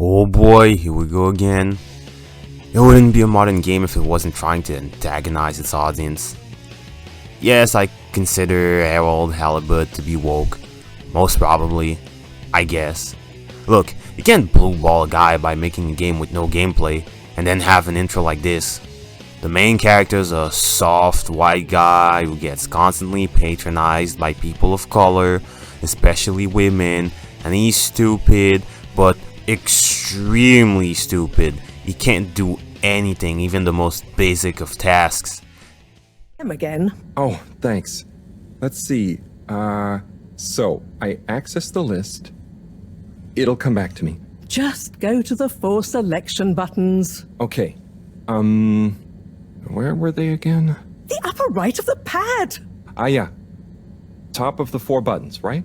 Oh boy, here we go again. It wouldn't be a modern game if it wasn't trying to antagonize its audience. Yes, I consider Harold Halibut to be woke. Most probably. I guess. Look, you can't blue ball a guy by making a game with no gameplay, and then have an intro like this. The main character is a soft white guy who gets constantly patronized by people of color, especially women, and he's stupid, but extremely stupid. He can't do anything, even the most basic of tasks. Him again. Oh, thanks. Let's see. So I access the list. It'll come back to me. Just go to the 4 selection buttons. Okay. Where were they again? The upper right of the pad. Ah, yeah. Top of the 4 buttons, right?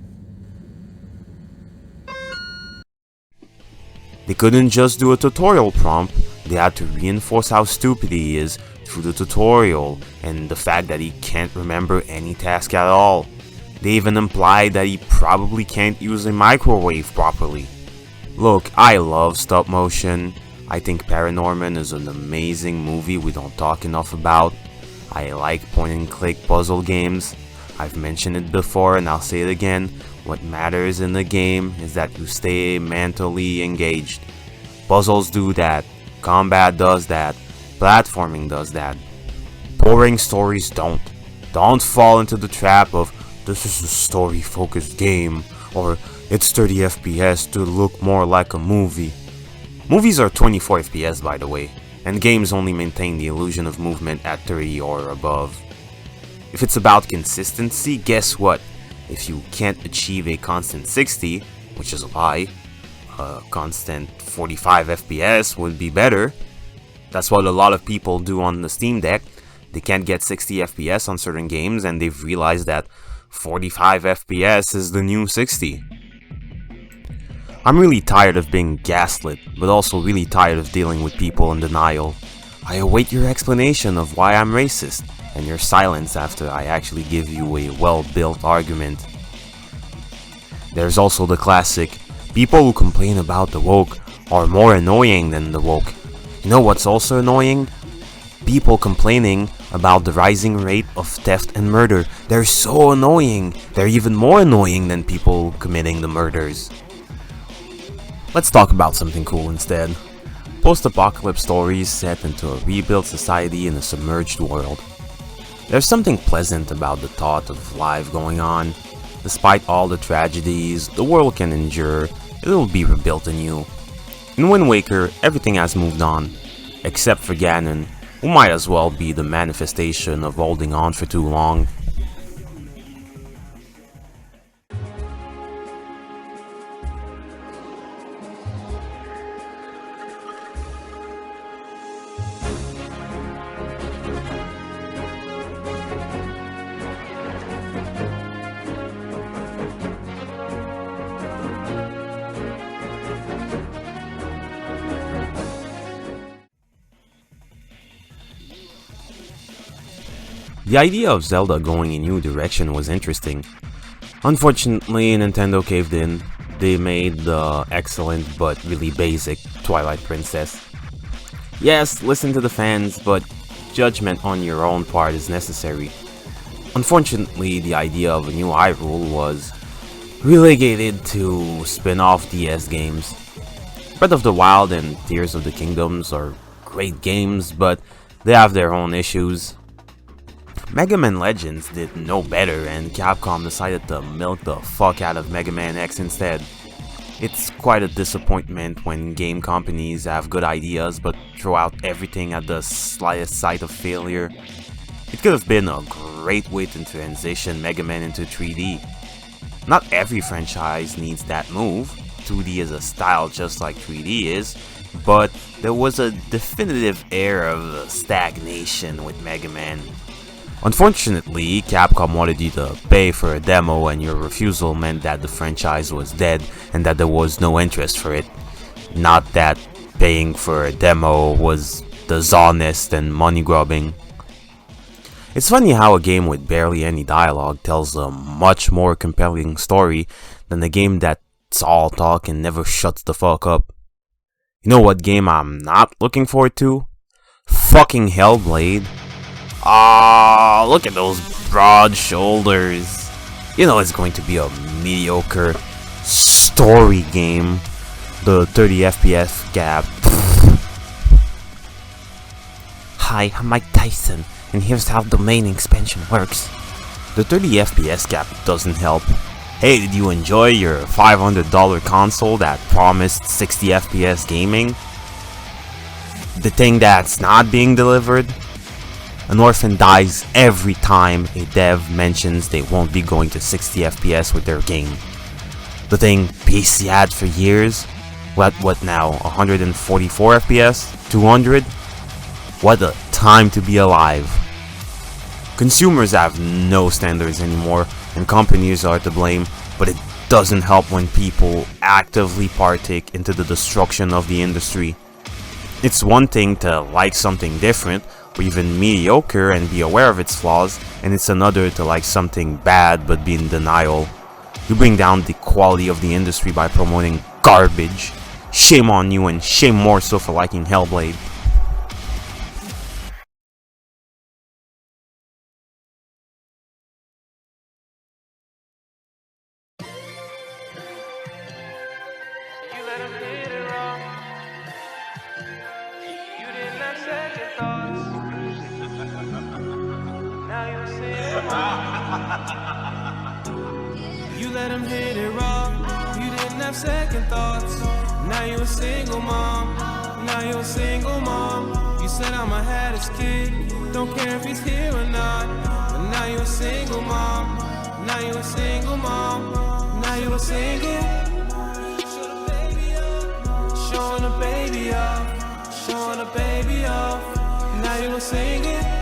They couldn't just do a tutorial prompt, they had to reinforce how stupid he is through the tutorial and the fact that he can't remember any task at all. They even implied that he probably can't use a microwave properly. Look, I love stop motion. I think Paranorman is an amazing movie we don't talk enough about. I like point and click puzzle games. I've mentioned it before and I'll say it again. What matters in the game is that you stay mentally engaged. Puzzles do that. Combat does that. Platforming does that. Boring stories don't. Don't fall into the trap of this is a story-focused game or it's 30 FPS to look more like a movie. Movies are 24 FPS by the way, and games only maintain the illusion of movement at 30 or above. If it's about consistency, guess what? If you can't achieve a constant 60, which is a lie, a constant 45 FPS would be better. That's what a lot of people do on the Steam Deck. They can't get 60 FPS on certain games and they've realized that 45 FPS is the new 60. I'm really tired of being gaslit, but also really tired of dealing with people in denial. I await your explanation of why I'm racist, and your silence after I actually give you a well-built argument. There's also the classic, people who complain about the woke are more annoying than the woke. You know what's also annoying? People complaining about the rising rate of theft and murder. They're so annoying. They're even more annoying than people committing the murders. Let's talk about something cool instead. Post-apocalypse stories set into a rebuilt society in a submerged world. There's something pleasant about the thought of life going on. Despite all the tragedies the world can endure, it will be rebuilt anew. In Wind Waker, everything has moved on, except for Ganon, who might as well be the manifestation of holding on for too long. The idea of Zelda going a new direction was interesting. Unfortunately, Nintendo caved in. They made the excellent but really basic Twilight Princess. Yes, listen to the fans, but judgment on your own part is necessary. Unfortunately, the idea of a new Hyrule was relegated to spin-off DS games. Breath of the Wild and Tears of the Kingdoms are great games, but they have their own issues. Mega Man Legends did no better and Capcom decided to milk the fuck out of Mega Man X instead. It's quite a disappointment when game companies have good ideas but throw out everything at the slightest sight of failure. It could have been a great way to transition Mega Man into 3D. Not every franchise needs that move, 2D is a style just like 3D is, but there was a definitive air of stagnation with Mega Man. Unfortunately, Capcom wanted you to pay for a demo and your refusal meant that the franchise was dead and that there was no interest for it. Not that paying for a demo was dishonest and money grubbing. It's funny how a game with barely any dialogue tells a much more compelling story than a game that's all talk and never shuts the fuck up. You know what game I'm not looking forward to? Fucking Hellblade. Ah, look at those broad shoulders. You know it's going to be a mediocre story game. The 30 FPS gap. Hi, I'm Mike Tyson, and here's how domain expansion works. The 30 FPS gap doesn't help. Hey, did you enjoy your $500 console that promised 60 FPS gaming? The thing that's not being delivered? An orphan dies every time a dev mentions they won't be going to 60 FPS with their game. The thing PC had for years? What now, 144 FPS? 200? What a time to be alive. Consumers have no standards anymore, and companies are to blame, but it doesn't help when people actively partake into the destruction of the industry. It's one thing to like something different, or even mediocre and be aware of its flaws, and it's another to like something bad but be in denial. You bring down the quality of the industry by promoting garbage. Shame on you, and shame more so for liking Hellblade. You let him hit it raw. You didn't have second thoughts. Now you a single mom. Now you a single mom. You said I'ma have this kid. Don't care if he's here or not. But now you a single mom. Now you a single mom. Now you a single. Showing the baby off. Showing the baby off. Now you a single.